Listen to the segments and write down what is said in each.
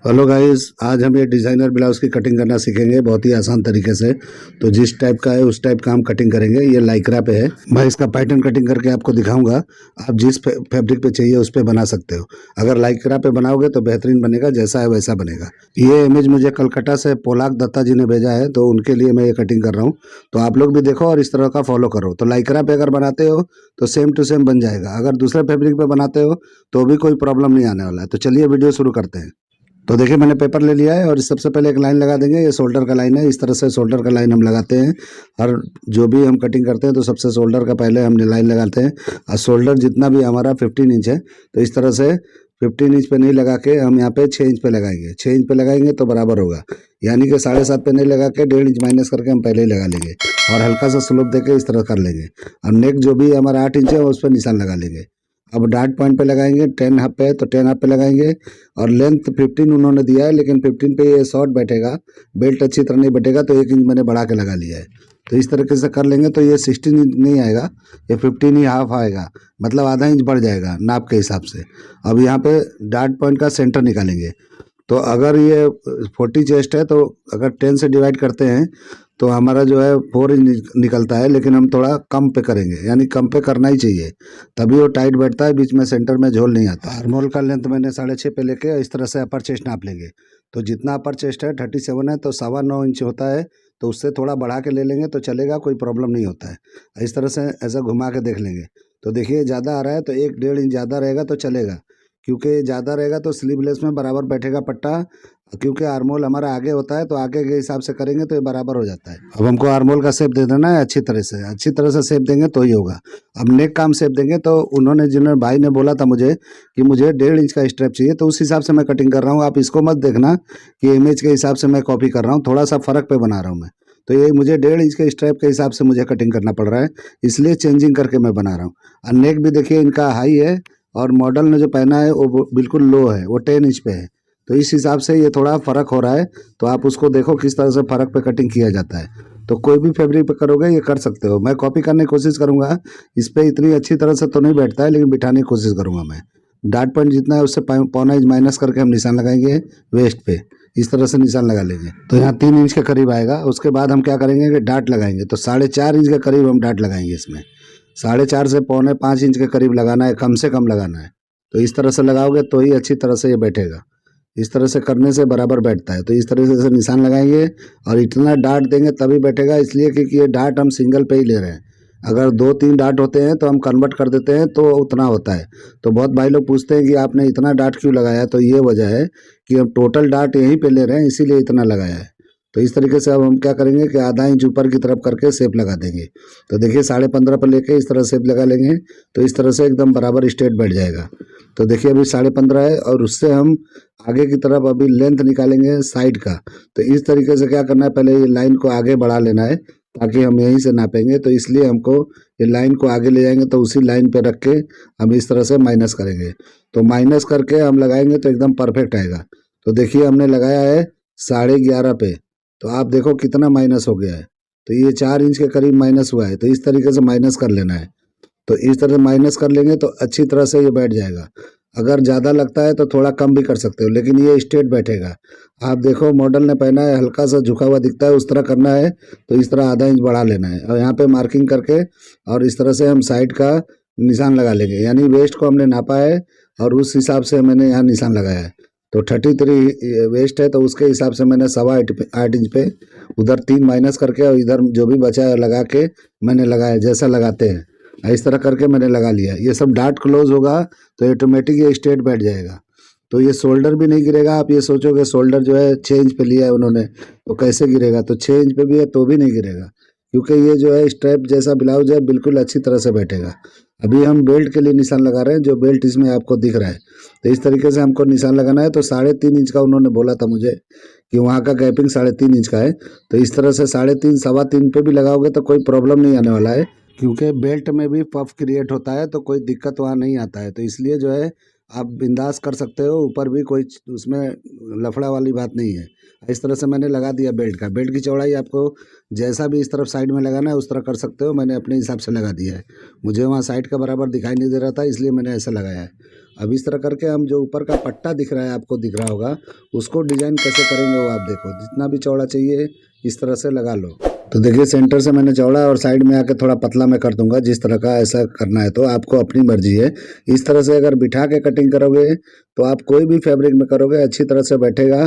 Hello guys, आज हम ये डिज़ाइनर ब्लाउज़ की कटिंग करना सीखेंगे बहुत ही आसान तरीके से। तो जिस टाइप का है उस टाइप का हम कटिंग करेंगे। ये लाइक्रा पे है। मैं इसका पैटर्न कटिंग करके आपको दिखाऊंगा। आप जिस फैब्रिक पे चाहिए उस पे बना सकते हो। अगर लाइक्रा पे बनाओगे तो बेहतरीन बनेगा, जैसा है वैसा बनेगा। ये इमेज मुझे कलकत्ता से पोलाक दत्ता जी ने भेजा है, तो उनके लिए मैं ये कटिंग कर रहा हूँ। तो आप लोग भी देखो और इस तरह का फॉलो करो। तो लाइक्रा पे अगर बनाते हो तो सेम टू सेम बन जाएगा। अगर दूसरे फैब्रिक पे बनाते हो तो भी कोई प्रॉब्लम नहीं आने वाला है। तो चलिए वीडियो शुरू करते हैं। तो देखिए, मैंने पेपर ले लिया है और सबसे पहले एक लाइन लगा देंगे। ये शोल्डर का लाइन है। इस तरह से शोल्डर का लाइन हम लगाते हैं। और जो भी हम कटिंग करते हैं तो सबसे शोल्डर का पहले हम लाइन लगाते हैं। और शोल्डर जितना भी हमारा 15 इंच है, तो इस तरह से 15 इंच पे नहीं लगा के हम यहाँ पे 6 इंच पे लगाएंगे। 6 इंच पे लगाएंगे तो बराबर होगा। यानी कि 7.5 पे नहीं लगा के 1.5 इंच माइनस करके हम पहले ही लगा लेंगे। और हल्का सा स्लोप देके इस तरह कर लेंगे। और नेक जो भी हमारा 8 इंच है उस पर निशान लगा लेंगे। अब डार्ट पॉइंट पे लगाएंगे। 10 हाफ पे है तो 10 हाफ पे लगाएंगे। और लेंथ 15 उन्होंने दिया है, लेकिन 15 पे ये शॉर्ट बैठेगा, बेल्ट अच्छी तरह नहीं बैठेगा, तो 1 इंच मैंने बढ़ा के लगा लिया है। तो इस तरीके से कर लेंगे तो ये 16 इंच नहीं आएगा, ये 15 ही हाफ आएगा। मतलब आधा इंच बढ़ जाएगा नाप के हिसाब से। अब यहाँ पे डार्ट पॉइंट का सेंटर निकालेंगे। तो अगर ये 40 चेस्ट है तो अगर 10 से डिवाइड करते हैं तो हमारा जो है 4 इंच निकलता है। लेकिन हम थोड़ा कम पे करेंगे, यानी कम पे करना ही चाहिए, तभी वो टाइट बैठता है, बीच में सेंटर में झोल नहीं आता। आर्मोल का लेंथ मैंने 6.5 पे लेके इस तरह से अपर चेस्ट नाप लेंगे। तो जितना अपर चेस्ट है 37 है, तो 9.25 इंच होता है। तो उससे थोड़ा बढ़ा के ले लेंगे तो चलेगा, कोई प्रॉब्लम नहीं होता है। इस तरह से ऐसा घुमा के देख लेंगे। तो देखिए, ज़्यादा आ रहा है तो 1-1.5 इंच ज़्यादा रहेगा तो चलेगा, क्योंकि ज़्यादा रहेगा तो स्लीवलेस में बराबर बैठेगा पट्टा। क्योंकि आर्मोल हमारा आगे होता है तो आगे के हिसाब से करेंगे तो ये बराबर हो जाता है। अब हमको आर्मोल का शेप दे देना है अच्छी तरह से। अच्छी तरह से शेप देंगे तो ही होगा। अब नेक का हम शेप देंगे तो उन्होंने, जिन्होंने भाई ने बोला था मुझे कि मुझे 1.5 इंच का स्ट्रैप चाहिए, तो उस हिसाब से मैं कटिंग कर रहा हूँ। आप इसको मत देखना कि इमेज के हिसाब से मैं कॉपी कर रहा हूँ, थोड़ा सा फ़र्क पे बना रहा हूँ मैं। तो ये मुझे 1.5 इंच के स्ट्रैप के हिसाब से मुझे कटिंग करना पड़ रहा है, इसलिए चेंजिंग करके मैं बना रहा हूँ। और नेक भी देखिए इनका हाई है, और मॉडल ने जो पहना है वो बिल्कुल लो है, वो 10 इंच पे है। तो इस हिसाब से ये थोड़ा फ़र्क हो रहा है। तो आप उसको देखो किस तरह से फ़र्क पे कटिंग किया जाता है। तो कोई भी फैब्रिक पे करोगे ये कर सकते हो। मैं कॉपी करने की कोशिश करूँगा। इस पे इतनी अच्छी तरह से तो नहीं बैठता है, लेकिन बिठाने की कोशिश करूँगा मैं। डार्ट पॉइंट जितना है उससे 1.25 इंच माइनस करके हम निशान लगाएंगे वेस्ट पे। इस तरह से निशान लगा लेंगे तो यहाँ 3 इंच के करीब आएगा। उसके बाद हम क्या करेंगे कि डार्ट लगाएंगे। तो 4.5 इंच के करीब हम डार्ट लगाएंगे इसमें। 4.5 से 4.25 इंच के करीब लगाना है, कम से कम लगाना है। तो इस तरह से लगाओगे तो ही अच्छी तरह से ये बैठेगा। इस तरह से करने से बराबर बैठता है। तो इस तरह से निशान लगाएंगे और इतना डार्ट देंगे तभी बैठेगा, इसलिए क्योंकि ये डार्ट हम सिंगल पे ही ले रहे हैं। अगर 2-3 डार्ट होते हैं तो हम कन्वर्ट कर देते हैं तो उतना होता है। तो बहुत भाई लोग पूछते हैं कि आपने इतना डार्ट क्यों लगाया है, तो ये वजह है कि हम टोटल डार्ट यहीं पे ले रहे हैं, इसीलिए इतना लगाया है। तो इस तरीके से अब हम क्या करेंगे कि आधा इंच ऊपर की तरफ करके शेप लगा देंगे। तो देखिए 15.5 पर लेके इस तरह शेप लगा लेंगे तो इस तरह से एकदम बराबर स्ट्रेट बैठ जाएगा। तो देखिए अभी 15.5 है और उससे हम आगे की तरफ अभी लेंथ निकालेंगे साइड का। तो इस तरीके से क्या करना है, पहले ये लाइन को आगे बढ़ा लेना है ताकि हम यहीं से नापेंगे। तो इसलिए हमको ये लाइन को आगे ले जाएंगे तो उसी लाइन पे रख के हम इस तरह से माइनस करेंगे। तो माइनस करके हम लगाएंगे तो एकदम परफेक्ट आएगा। तो देखिए हमने लगाया है 11.5 पे। तो आप देखो कितना माइनस हो गया है। तो ये 4 इंच के करीब माइनस हुआ है। तो इस तरीके से माइनस कर लेना है। तो इस तरह माइनस कर लेंगे तो अच्छी तरह से ये बैठ जाएगा। अगर ज़्यादा लगता है तो थोड़ा कम भी कर सकते हो, लेकिन ये स्ट्रेट बैठेगा। आप देखो मॉडल ने पहना है, हल्का सा झुका हुआ दिखता है, उस तरह करना है। तो इस तरह आधा इंच बढ़ा लेना है और यहाँ पे मार्किंग करके और इस तरह से हम साइड का निशान लगा लेंगे। यानी वेस्ट को हमने नापा है और उस हिसाब से मैंने यहाँ निशान लगाया है। तो 33 वेस्ट है तो उसके हिसाब से मैंने 8.25 इंच पे उधर 3 माइनस करके और इधर जो भी बचा है लगा के मैंने लगाया, जैसा लगाते हैं इस तरह करके मैंने लगा लिया। ये सब डार्ट क्लोज होगा तो ऑटोमेटिक ये स्ट्रेट बैठ जाएगा। तो ये शोल्डर भी नहीं गिरेगा। आप ये सोचोगे शोल्डर जो है 6 इंच पे लिया है उन्होंने तो कैसे गिरेगा, तो 6 इंच पे भी है तो भी नहीं गिरेगा, क्योंकि ये जो है स्ट्रैप जैसा ब्लाउज है, बिल्कुल अच्छी तरह से बैठेगा। अभी हम बेल्ट के लिए निशान लगा रहे हैं, जो बेल्ट इसमें आपको दिख रहा है। तो इस तरीके से हमको निशान लगाना है। तो 3.5 इंच का उन्होंने बोला था मुझे कि वहाँ का गैपिंग 3.5 इंच का है। तो इस तरह से 3.5 3.25 पे भी लगाओगे तो कोई प्रॉब्लम नहीं आने वाला है, क्योंकि बेल्ट में भी पफ क्रिएट होता है तो कोई दिक्कत वहाँ नहीं आता है। तो इसलिए जो है आप बिंदास कर सकते हो, ऊपर भी कोई उसमें लफड़ा वाली बात नहीं है। इस तरह से मैंने लगा दिया बेल्ट का। बेल्ट की चौड़ाई आपको जैसा भी इस तरफ साइड में लगाना है उस तरह कर सकते हो। मैंने अपने हिसाब से लगा दिया है। मुझे वहाँ साइड का बराबर दिखाई नहीं दे रहा था, इसलिए मैंने ऐसा लगाया है। अब इस तरह करके हम जो ऊपर का पट्टा दिख रहा है, आपको दिख रहा होगा, उसको डिजाइन कैसे करेंगे वो आप देखो। जितना भी चौड़ा चाहिए इस तरह से लगा लो। तो देखिए सेंटर से मैंने चौड़ा और साइड में आके थोड़ा पतला मैं कर दूंगा, जिस तरह का ऐसा करना है तो आपको अपनी मर्जी है। इस तरह से अगर बिठा के कटिंग करोगे तो आप कोई भी फैब्रिक में करोगे अच्छी तरह से बैठेगा।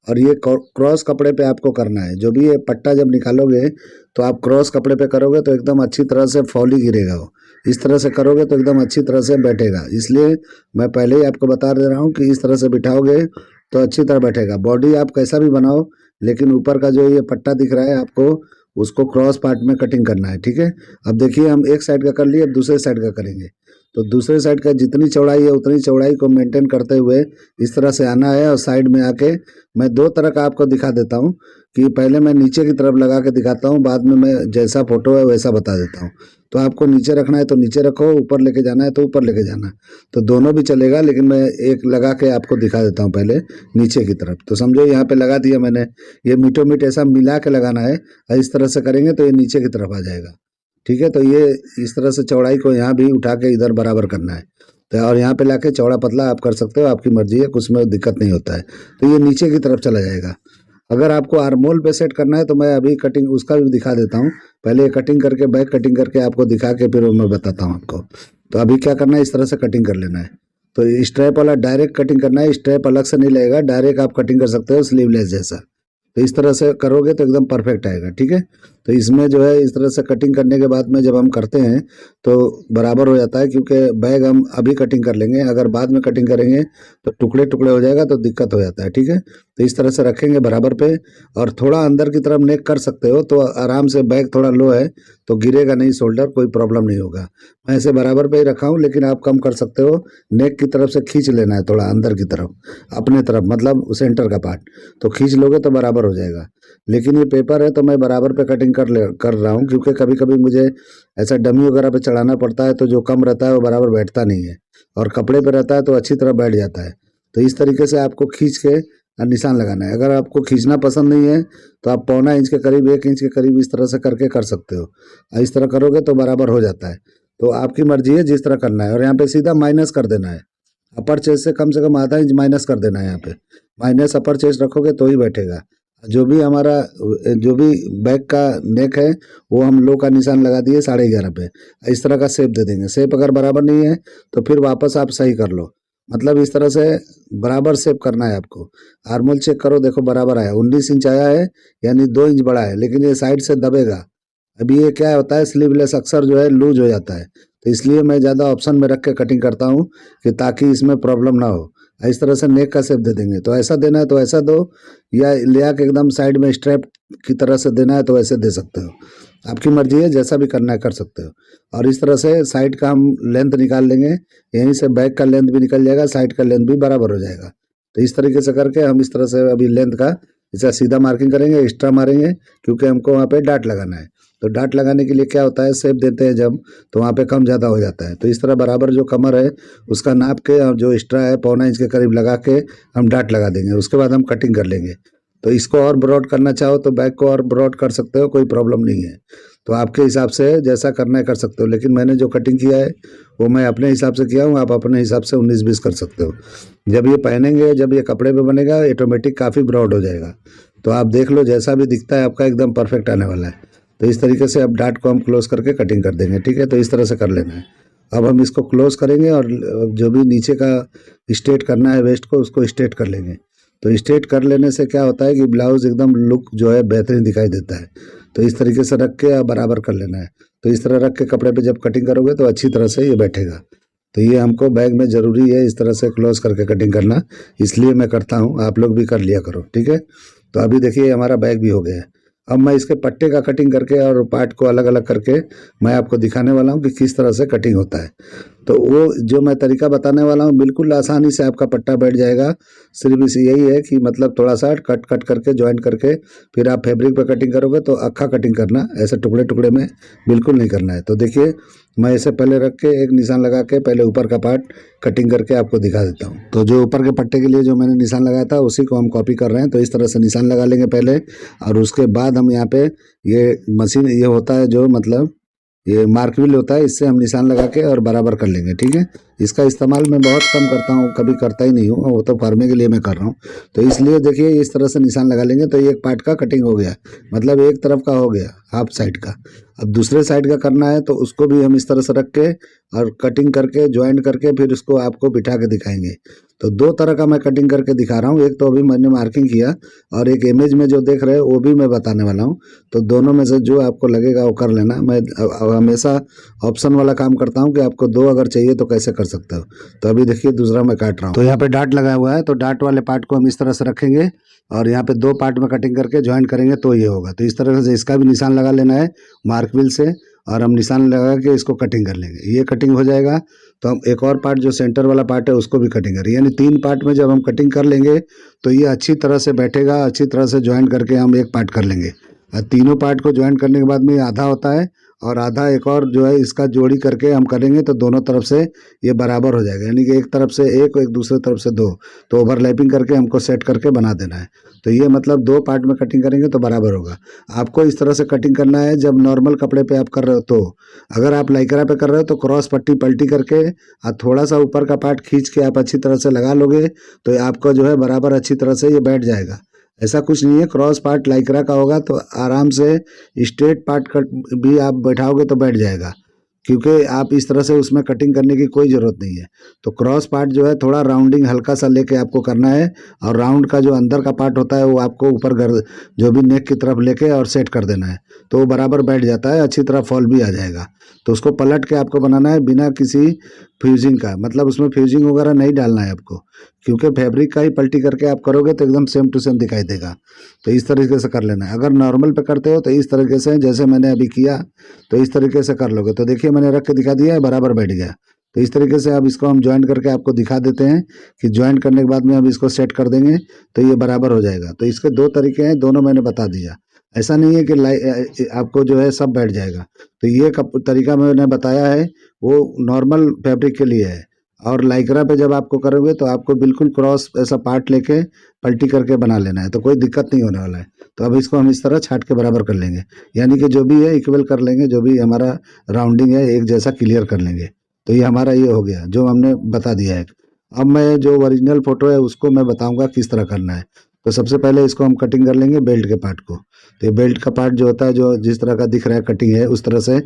और ये क्रॉस कपड़े पे आपको करना है, जो भी ये पट्टा जब निकालोगे तो आप क्रॉस कपड़े पे करोगे तो एकदम अच्छी तरह से फॉली गिरेगा वो। इस तरह से करोगे तो एकदम अच्छी तरह से बैठेगा। इसलिए मैं पहले ही आपको बता दे रहा हूँ कि इस तरह से बिठाओगे तो अच्छी तरह बैठेगा। बॉडी आप कैसा भी बनाओ, लेकिन ऊपर का जो ये पट्टा दिख रहा है आपको, उसको क्रॉस पार्ट में कटिंग करना है, ठीक है। अब देखिए हम एक साइड का कर लिए, अब दूसरे साइड का करेंगे। तो दूसरे साइड का जितनी चौड़ाई है उतनी चौड़ाई को मेंटेन करते हुए इस तरह से आना है। और साइड में आके मैं दो तरह का आपको दिखा देता हूँ कि पहले मैं नीचे की तरफ लगा के दिखाता हूँ, बाद में मैं जैसा फोटो है वैसा बता देता हूँ। तो आपको नीचे रखना है तो नीचे रखो, ऊपर लेके जाना है तो ऊपर लेके जाना। तो दोनों भी चलेगा, लेकिन मैं एक लगा के आपको दिखा देता हूँ पहले नीचे की तरफ। तो समझो यहाँ पे लगा दिया मैंने, ये मीटो मीट ऐसा मिला के लगाना है। और इस तरह से करेंगे तो ये नीचे की तरफ आ जाएगा, ठीक है। तो ये इस तरह से चौड़ाई को यहाँ भी उठा के इधर बराबर करना है। तो और यहाँ पे लाके चौड़ा पतला आप कर सकते हो, आपकी मर्जी है, कुछ में दिक्कत नहीं होता है। तो ये नीचे की तरफ चला जाएगा। अगर आपको आर्मोल पे सेट करना है तो मैं अभी कटिंग उसका भी दिखा देता हूँ। पहले कटिंग करके बैक कटिंग करके आपको दिखा के फिर मैं बताता हूँ आपको। तो अभी क्या करना है, इस तरह से कटिंग कर लेना है। तो स्ट्रैप वाला डायरेक्ट कटिंग करना है, स्ट्रैप अलग से नहीं लगेगा, डायरेक्ट आप कटिंग कर सकते हो स्लीवलेस जैसा। तो इस तरह से करोगे तो एकदम परफेक्ट आएगा, ठीक है। तो इसमें जो है इस तरह से कटिंग करने के बाद में जब हम करते हैं तो बराबर हो जाता है, क्योंकि बैग हम अभी कटिंग कर लेंगे, अगर बाद में कटिंग करेंगे तो टुकड़े टुकड़े हो जाएगा तो दिक्कत हो जाता है, ठीक है। तो इस तरह से रखेंगे बराबर पे। और थोड़ा अंदर की तरफ नेक कर सकते हो तो आराम से, बैग थोड़ा लो है तो गिरेगा नहीं शोल्डर, कोई प्रॉब्लम नहीं होगा। मैं ऐसे बराबर पे ही रखा हूँ, लेकिन आप कम कर सकते हो। नेक की तरफ से खींच लेना है थोड़ा अंदर की तरफ, अपने तरफ, मतलब सेंटर का पार्ट। तो खींच लोगे तो बराबर हो जाएगा। लेकिन ये पेपर है तो मैं बराबर पे कटिंग कर रहा हूँ, क्योंकि कभी कभी मुझे ऐसा डमी वगैरह पे चढ़ाना पड़ता है तो जो कम रहता है वो बराबर बैठता नहीं है, और कपड़े पे रहता है तो अच्छी तरह बैठ जाता है। तो इस तरीके से आपको खींच के निशान लगाना है। अगर आपको खींचना पसंद नहीं है तो आप पौना इंच के करीब, 1 इंच के करीब इस तरह से करके कर सकते हो। और इस तरह करोगे तो बराबर हो जाता है। तो आपकी मर्जी है जिस तरह करना है। और यहाँ पे सीधा माइनस कर देना है, अपर चेस्ट से कम आधा इंच माइनस कर देना है। यहाँ पे माइनस अपर चेस्ट रखोगे तो ही बैठेगा। जो भी हमारा, जो भी बैक का नेक है वो हम लो का निशान लगा दिए 11.5 पे। इस तरह का शेप दे देंगे। शेप अगर बराबर नहीं है तो फिर वापस आप सही कर लो, मतलब इस तरह से बराबर शेप करना है आपको। आर्मोल चेक करो, देखो बराबर आया, 19 इंच आया है, यानी 2 इंच बड़ा है, लेकिन ये साइड से दबेगा। अभी ये क्या होता है, स्लीवलेस अक्सर जो है लूज हो जाता है, तो इसलिए मैं ज़्यादा ऑप्शन में रख के कटिंग करता हूँ कि ताकि इसमें प्रॉब्लम ना हो। इस तरह से नेक का शेप दे देंगे, तो ऐसा देना है तो ऐसा दो, या ले आके एकदम साइड में स्ट्रैप की तरह से देना है तो ऐसे दे सकते हो। आपकी मर्जी है, जैसा भी करना है कर सकते हो। और इस तरह से साइड का हम लेंथ निकाल लेंगे, यहीं से बैक का लेंथ भी निकल जाएगा, साइड का लेंथ भी बराबर हो जाएगा। तो इस तरीके से करके हम इस तरह से अभी लेंथ का ऐसा सीधा मार्किंग करेंगे, एक्स्ट्रा मारेंगे, क्योंकि हमको वहाँ पे डाट लगाना है। तो डाट लगाने के लिए क्या होता है, शेप देते हैं जब, तो वहाँ पे कम ज़्यादा हो जाता है। तो इस तरह बराबर जो कमर है उसका नाप के, और जो एक्स्ट्रा है पौना इंच के करीब लगा के हम डाट लगा देंगे। उसके बाद हम कटिंग कर लेंगे। तो इसको और ब्रॉड करना चाहो तो बैक को और ब्रॉड कर सकते हो, कोई प्रॉब्लम नहीं है। तो आपके हिसाब से जैसा करना है कर सकते हो, लेकिन मैंने जो कटिंग किया है वो मैं अपने हिसाब से किया हूँ, आप अपने हिसाब से 19-20 कर सकते हो। जब ये पहनेंगे, जब ये कपड़े पे बनेगा, ऑटोमेटिक काफ़ी ब्रॉड हो जाएगा। तो आप देख लो, जैसा भी दिखता है आपका एकदम परफेक्ट आने वाला है। तो इस तरीके से अब डाट को हम क्लोज करके कटिंग कर देंगे, ठीक है। तो इस तरह से कर लेना है। अब हम इसको क्लोज करेंगे और जो भी नीचे का स्ट्रेट करना है वेस्ट को, उसको स्ट्रेट कर लेंगे। तो स्ट्रेट कर लेने से क्या होता है कि ब्लाउज एकदम लुक जो है बेहतरीन दिखाई देता है। तो इस तरीके से रख के बराबर कर लेना है। तो इस तरह रख के कपड़े पे जब कटिंग करोगे तो अच्छी तरह से ये बैठेगा। तो ये हमको बैग में ज़रूरी है इस तरह से क्लोज करके कटिंग करना, इसलिए मैं करता हूँ, आप लोग भी कर लिया करो, ठीक है। तो अभी देखिए हमारा बैग भी हो गया है। अब मैं इसके पट्टे का कटिंग करके और पार्ट को अलग अलग करके मैं आपको दिखाने वाला हूँ कि किस तरह से कटिंग होता है। तो वो जो मैं तरीका बताने वाला हूँ, बिल्कुल आसानी से आपका पट्टा बैठ जाएगा। सिर्फ इस यही है कि मतलब थोड़ा सा कट करके जॉइंट करके फिर आप फैब्रिक पर कटिंग करोगे तो अक्खा कटिंग करना, ऐसे टुकड़े टुकड़े में बिल्कुल नहीं करना है। तो देखिए मैं इसे पहले रख के एक निशान लगा के पहले ऊपर का पार्ट कटिंग करके आपको दिखा देता हूँ। तो जो ऊपर के पट्टे के लिए जो मैंने निशान लगाया था उसी को हम कॉपी कर रहे हैं। तो इस तरह से निशान लगा लेंगे पहले, और उसके बाद हम यहाँ पे ये मशीन ये होता है जो मतलब ये मार्क व्हील होता है, इससे हम निशान लगा के और बराबर कर लेंगे। ठीक है, इसका इस्तेमाल मैं बहुत कम करता हूँ, कभी करता ही नहीं हूँ, वो तो फार्मिंग के लिए मैं कर रहा हूँ। तो इसलिए देखिए इस तरह से निशान लगा लेंगे तो एक पार्ट का कटिंग हो गया, मतलब एक तरफ का हो गया, हाफ साइड का। अब दूसरे साइड का करना है तो उसको भी हम इस तरह से रख के और कटिंग करके ज्वाइंट करके फिर उसको आपको बिठा के दिखाएंगे। तो दो तरह का मैं कटिंग करके दिखा रहा हूँ, एक तो अभी मैंने मार्किंग किया और एक इमेज में जो देख रहे हैं वो भी मैं बताने वाला हूँ। तो दोनों में से जो आपको लगेगा वो कर लेना। मैं हमेशा ऑप्शन वाला काम करता हूँ कि आपको दो अगर चाहिए तो कैसे कर सकते हो। तो अभी देखिए दूसरा मैं काट रहा हूँ। तो यहाँ पे डाट लगाया हुआ है, तो डाट वाले पार्ट को हम इस तरह से रखेंगे और यहाँ पे दो पार्ट में कटिंग करके ज्वाइंट करेंगे तो ये होगा। तो इस तरह से इसका भी निशान लगा लेना है मार्क व्हील से और हम निशान लगा के इसको कटिंग कर लेंगे। ये कटिंग हो जाएगा तो हम एक और पार्ट जो सेंटर वाला पार्ट है उसको भी कटिंग करें, यानी तीन पार्ट में जब हम कटिंग कर लेंगे तो ये अच्छी तरह से बैठेगा, अच्छी तरह से ज्वाइंट करके हम एक पार्ट कर लेंगे। और तीनों पार्ट को ज्वाइंट करने के बाद में ये आधा होता है और आधा एक और जो है इसका जोड़ी करके हम करेंगे तो दोनों तरफ से ये बराबर हो जाएगा, यानी कि एक तरफ से एक दूसरे तरफ से दो, तो ओवरलैपिंग करके हमको सेट करके बना देना है। तो ये मतलब दो पार्ट में कटिंग करेंगे तो बराबर होगा। आपको इस तरह से कटिंग करना है जब नॉर्मल कपड़े पे आप कर रहे हो। तो अगर आप लाइक्रा पे कर रहे हो तो क्रॉस पट्टी पलटी करके और थोड़ा सा ऊपर का पार्ट खींच के आप अच्छी तरह से लगा लोगे तो आपका जो है बराबर अच्छी तरह से ये बैठ जाएगा। ऐसा कुछ नहीं है, क्रॉस पार्ट लाइक्रा का होगा तो आराम से स्ट्रेट पार्ट कट भी आप बैठाओगे तो बैठ जाएगा, क्योंकि आप इस तरह से उसमें कटिंग करने की कोई ज़रूरत नहीं है। तो क्रॉस पार्ट जो है थोड़ा राउंडिंग हल्का सा लेके आपको करना है और राउंड का जो अंदर का पार्ट होता है वो आपको ऊपर जो भी नेक की तरफ लेके और सेट कर देना है तो वो बराबर बैठ जाता है, अच्छी तरह फॉल भी आ जाएगा। तो उसको पलट के आपको बनाना है बिना किसी फ्यूजिंग का, मतलब उसमें फ्यूजिंग वगैरह नहीं डालना है आपको, क्योंकि फैब्रिक का ही पलटी करके आप करोगे तो एकदम सेम टू सेम दिखाई देगा। तो इस तरीके से कर लेना है। अगर नॉर्मल पे करते हो तो इस तरीके से जैसे मैंने अभी किया तो इस तरीके से कर लोगे। तो देखिए मैंने रख के दिखा दिया है, बराबर बैठ गया। तो इस तरीके से अब इसको हम ज्वाइंट करके आपको दिखा देते हैं कि ज्वाइंट करने के बाद में अब इसको सेट कर देंगे तो ये बराबर हो जाएगा। तो इसके दो तरीके हैं, दोनों मैंने बता दिया। ऐसा नहीं है कि आपको जो है सब बैठ जाएगा। तो ये तरीका मैंने बताया है वो नॉर्मल फैब्रिक के लिए है, और लाइक्रा पे जब आपको करोगे तो आपको बिल्कुल क्रॉस ऐसा पार्ट लेके पलटी करके बना लेना है, तो कोई दिक्कत नहीं होने वाला है। तो अब इसको हम इस तरह छाट के बराबर कर लेंगे, यानी कि जो भी है इक्वल कर लेंगे, जो भी हमारा राउंडिंग है एक जैसा क्लियर कर लेंगे। तो ये हमारा ये हो गया जो हमने बता दिया है। अब मैं जो ओरिजिनल फोटो है उसको मैं बताऊंगा किस तरह करना है। तो सबसे पहले इसको हम कटिंग कर लेंगे बेल्ट के पार्ट को। तो ये बेल्ट का पार्ट जो होता है, जो जिस तरह का दिख रहा है कटिंग है उस तरह से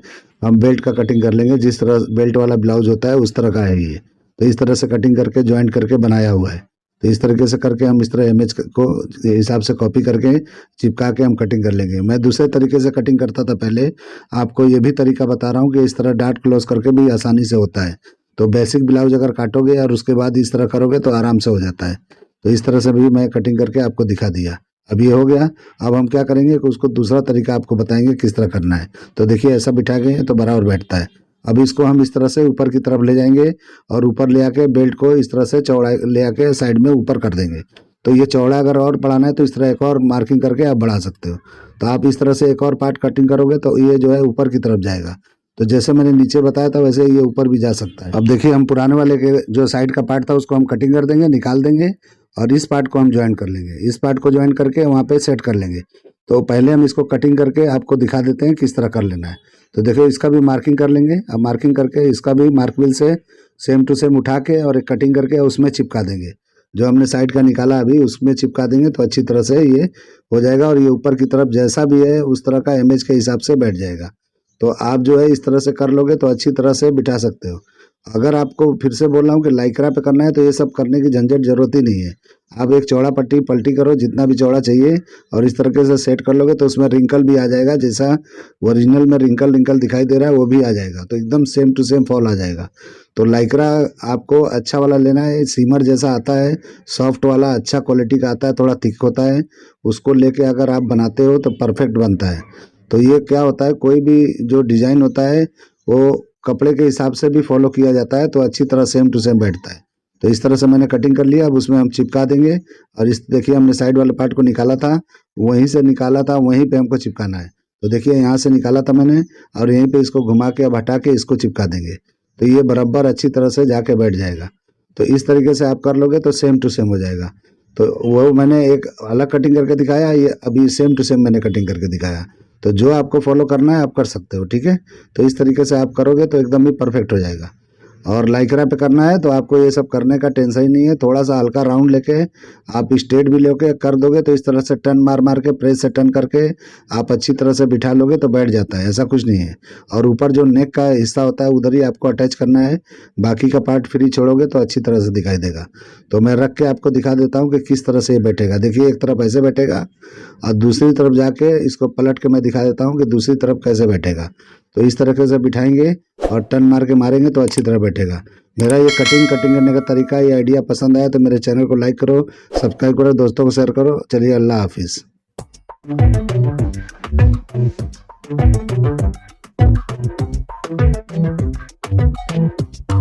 हम बेल्ट का कटिंग कर लेंगे। जिस तरह बेल्ट वाला ब्लाउज होता है उस तरह का है ये। तो इस तरह से कटिंग करके ज्वाइंट करके बनाया हुआ है। तो इस तरीके से करके हम इस तरह इमेज को हिसाब से कॉपी करके चिपका के हम कटिंग कर लेंगे। मैं दूसरे तरीके से कटिंग करता था पहले, आपको ये भी तरीका बता रहा हूँ कि इस तरह डार्ट क्लोज करके भी आसानी से होता है। तो बेसिक ब्लाउज अगर काटोगे और उसके बाद इस तरह करोगे तो आराम से हो जाता है। तो इस तरह से भी मैं कटिंग करके आपको दिखा दिया। अब ये हो गया। अब हम क्या करेंगे कि उसको दूसरा तरीका आपको बताएंगे किस तरह करना है। तो देखिए ऐसा बिठा के तो बराबर बैठता है। अब इसको हम इस तरह से ऊपर की तरफ ले जाएंगे और ऊपर ले आके बेल्ट को इस तरह से चौड़ा ले आके साइड में ऊपर कर देंगे। तो ये चौड़ा अगर और बढ़ाना है तो इस तरह एक और मार्किंग करके आप बढ़ा सकते हो। तो आप इस तरह से एक और पार्ट कटिंग करोगे तो ये जो है ऊपर की तरफ जाएगा। तो जैसे मैंने नीचे बताया था वैसे ये ऊपर भी जा सकता है। अब देखिए हम पुराने वाले के जो साइड का पार्ट था उसको हम कटिंग कर देंगे, निकाल देंगे और इस पार्ट को हम ज्वाइन कर लेंगे। इस पार्ट को ज्वाइन करके वहाँ पे सेट कर लेंगे। तो पहले हम इसको कटिंग करके आपको दिखा देते हैं किस तरह कर लेना है। तो देखिए इसका भी मार्किंग कर लेंगे। अब मार्किंग करके इसका भी मार्क व्हील से सेम टू सेम उठा के और एक कटिंग करके उसमें चिपका देंगे। जो हमने साइड का निकाला अभी उसमें चिपका देंगे तो अच्छी तरह से ये हो जाएगा और ये ऊपर की तरफ जैसा भी है उस तरह का इमेज के हिसाब से बैठ जाएगा। तो आप जो है इस तरह से कर लोगे तो अच्छी तरह से बिठा सकते हो। अगर आपको फिर से बोल रहा हूँ कि लाइक्रा पे करना है तो ये सब करने की झंझट जरूरत ही नहीं है। आप एक चौड़ा पट्टी पलटी करो जितना भी चौड़ा चाहिए और इस तरीके से सेट कर लोगे तो उसमें रिंकल भी आ जाएगा, जैसा ओरिजिनल में रिंकल रिंकल दिखाई दे रहा है वो भी आ जाएगा। तो एकदम सेम टू सेम फॉल आ जाएगा। तो लाइक्रा आपको अच्छा वाला लेना है, सीमर जैसा आता है, सॉफ्ट वाला अच्छा क्वालिटी का आता है, थोड़ा थिक होता है। उसको लेके अगर आप बनाते हो तो परफेक्ट बनता है। तो ये क्या होता है, कोई भी जो डिज़ाइन होता है वो कपड़े के हिसाब से भी फॉलो किया जाता है तो अच्छी तरह सेम टू सेम बैठता है। तो इस तरह से मैंने कटिंग कर लिया। अब उसमें हम चिपका देंगे और इस देखिए हमने साइड वाले पार्ट को निकाला था, वहीं से निकाला था वहीं पे हमको चिपकाना है। तो देखिए यहाँ से निकाला था मैंने और यहीं पे इसको घुमा के अब हटा के इसको चिपका देंगे तो ये बराबर अच्छी तरह से जाके बैठ जाएगा। तो इस तरीके से आप कर लोगे तो सेम टू सेम हो जाएगा। तो वो मैंने एक अलग कटिंग करके दिखाया, ये अभी सेम टू सेम मैंने कटिंग करके दिखाया। तो जो आपको फॉलो करना है आप कर सकते हो, ठीक है। तो इस तरीके से आप करोगे तो एकदम ही परफेक्ट हो जाएगा। और लाइक्रा पे करना है तो आपको ये सब करने का टेंशन ही नहीं है। थोड़ा सा हल्का राउंड लेके आप स्ट्रेट भी लेके कर दोगे तो इस तरह से टर्न मार मार के प्रेस से टर्न करके आप अच्छी तरह से बिठा लोगे तो बैठ जाता है, ऐसा कुछ नहीं है। और ऊपर जो नेक का हिस्सा होता है उधर ही आपको अटैच करना है, बाकी का पार्ट फ्री छोड़ोगे तो अच्छी तरह से दिखाई देगा। तो मैं रख के आपको दिखा देता हूँ कि किस तरह से ये बैठेगा। देखिए एक तरफ ऐसे बैठेगा और दूसरी तरफ जाके इसको पलट के मैं दिखा देता हूँ कि दूसरी तरफ कैसे बैठेगा। तो इस तरीके से बिठाएंगे और टर्न मार के मारेंगे तो अच्छी तरह बैठेगा। मेरा ये कटिंग करने का तरीका, ये आइडिया पसंद आया तो मेरे चैनल को लाइक करो, सब्सक्राइब करो, दोस्तों को शेयर करो। चलिए, अल्लाह हाफिज़।